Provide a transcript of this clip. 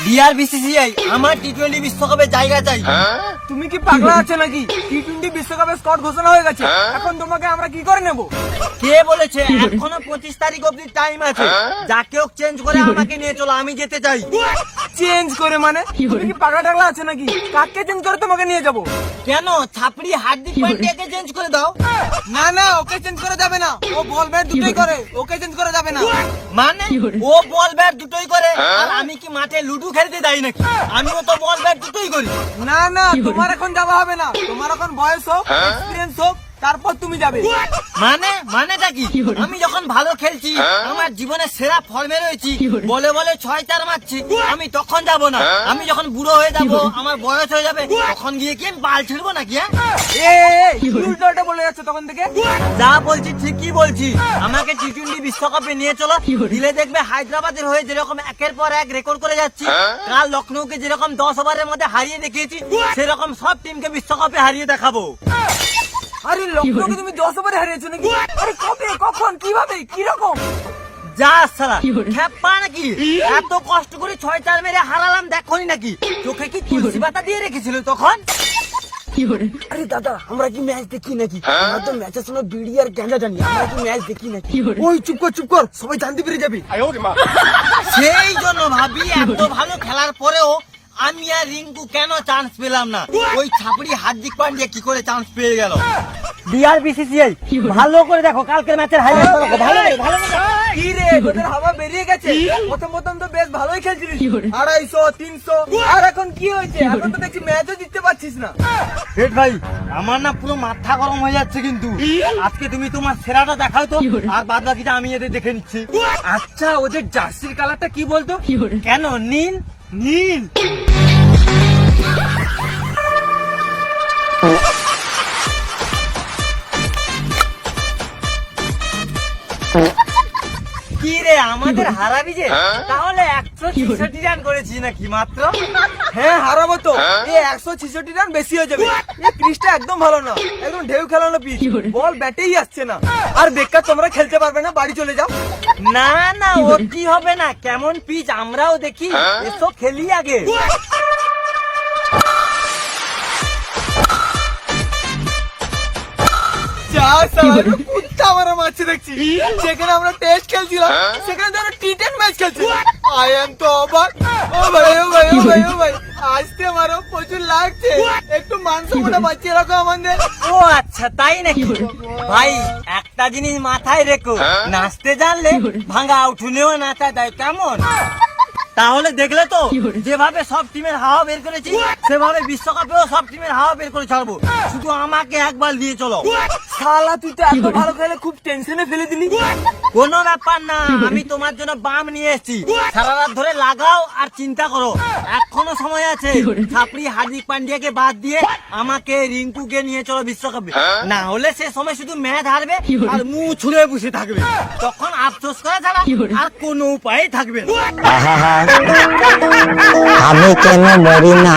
DR BCCI আমার T20 বিশ্বকাপে জায়গা চাই। তুমি কি পাগলা আছো নাকি? টি20 বিশ্বকাপের স্কট ঘোষণা হয়ে গেছে, এখন তোমাকে আমরা কি করে নেব? কে বলেছে? এখনো 25 তারিখ অব্দি টাইম আছে। যাকে হোক চেঞ্জ করে আমাকে নিয়ে চলো, আমি যেতে চাই। চেঞ্জ করে মানে? তুমি কি পাগলা টাগলা আছো নাকি? কাকে চেঞ্জ করে তোমাকে নিয়ে যাব? কেন ছাপড়ি হার্দিক পান্ডিয়াকে চেঞ্জ করে দাও। না না, ওকে চেঞ্জ করা যাবে না, ও বল ব্যাট দুটোই করে, ওকে চেঞ্জ করা যাবে না। মানে ও বল ব্যাট দুটোই করে আর আমি কি মাঠে লুডু খেলতে যাই নাকি? আমিও তো বল ব্যাট দুটোই করি। না না, তোমার এখন যাওয়া হবে না, তোমার এখন বয়স হোক, এক্সপিরিয়েন্স হোক, তারপর তুমি যাবে। মানেটা কি? আমি যখন ভালো খেলছি, আমার জীবনের সেরা ফর্মে রয়েছি, বলে বলে 6-4 মারছি, আমি তখন যাব না। আমি যখন বুড়ো হয়ে যাব, আমার বয়স হয়ে যাবে, তখন গিয়ে কি আমি বাল ছিড়বো নাকি? উল্টোটা বলে যাচ্ছে তখন থেকে। যা বলছি ঠিকই বলছি। আমাকে টি20 বিশ্বকাপে নিয়ে চলো, দিলে দেখবে হায়দ্রাবাদের হয়ে যেরকম একের পর এক রেকর্ড করে যাচ্ছি, কাল লখনৌকে যেরকম 10 ওভারের মধ্যে হারিয়ে দেখিয়েছি, সেরকম সব টিমকে বিশ্বকাপে হারিয়ে দেখাবো। আরে লখনৌকে তুমি 10 ওভারে হারিয়েছো নাকি? আরে কবে, কখন, কিভাবে, কিরকম? যা সালা খেপা নাকি? এত কষ্ট করে 6-4 মেরে হারালাম, দেখোনি নাকি? চোখে কি তুলসী পাতা দিয়ে রেখেছিল তখন? আরে দাদা, আমরা কি ম্যাচ দেখি নাকি? আমরা তো ম্যাচের সময় বিড়ি আর গাঁজা জানি, আমরা কি ম্যাচ দেখি নাকি? ওই চুপ কর, সবাই জানতে পেরে যাবে। সেই জন্য ভাবি, এত ভালো খেলার পরেও আমি আর রিঙ্কু কেন চান্স পেলাম না? ওই ছাপড়ি হার্দিক পান্ডিয়া কি করে চান্স পেয়ে গেল? ডিআর বিসিসিআই ভালো করে দেখো, কালকের ম্যাচের হাইলাইট দেখো, ভালো করে। কি রে, তোদের হাওয়া বেরিয়ে গেছে? প্রথম তো বেশ ভালোই খেলছিলিস, 250, 300, আর এখন কি হয়েছে? এখন তো দেখছি ম্যাচও জিততে পারছিস না। হেড ভাই, আমার না পুরো মাথা গরম হয়ে যাচ্ছে কিন্তু। আজকে তুমি তোমার সেরাটা দেখাও তো, আর বাদ বাকিটা আমি এদের দেখে নিচ্ছি। আচ্ছা, ওদের জার্সির কালারটা কি বলতো? কেন নীল? নীল কি রে, আমাদের হারাবি যে? তাহলে 166 রান করেছি নাকি মাত্র? হ্যাঁ, হারাবো তো। 166 রান বেশি হয়ে যাবে। এই পিচটা একদম ভালো না, একদম ঢেউ খেলানো পিচ, বল ব্যাটেই আসছে না। আর বেকার তোমরা খেলতে পারবে না, বাড়ি চলে যাও। না ওটি হবে না। কেমন পিচ আমরাও দেখি, এসো খেলি আগে। কুত্তা মারা মারছে দেখছি। যেখানে আমরা টেস্ট খেলছিলাম, সেখানে তো আমরা টি10 ম্যাচ খেলছি। আই এম তো অবাক। ও ভাই, আসতে মারো, প্রচুর লাগছে। একটু মাংসমোটা পাচ্ছি এরকম আমাদের। ও আচ্ছা, তাই নাকি? ভাই একটা জিনিস মাথায় রেখো, নাচতে জানলে ভাঙা উঠুনেও নাচা যায়, কেমন? তাহলে দেখলে তো, যেভাবে সব টিমের হাওয়া বের করেছি, সেভাবে বিশ্বকাপেও সব টিমের হাওয়া বের করে ছাড়বো। শুধু আমাকে একবার দিয়ে চলো। শালা, তুই তো এত ভালো খেলে খুব টেনশনে ফেলে দিলি। কোনো ব্যাপার না, আমি তোমার জন্য বাম নিয়ে এসেছি। সারা রাত ধরে লাগাও আর চিন্তা করো, এখনো সময় আছে। ছাপড়ি হার্দিক পান্ডিয়াকে বাদ দিয়ে আমাকে রিঙ্কুকে নিয়ে চলো বিশ্বকাপে। না হলে সে সময় শুধু ম্যাচ হারবে আর মুখ ছুঁড়ে বসে থাকবে, তখন আফসোস করা ছাড়া আর কোনো উপায় থাকবে না। আমি কেন মরি না?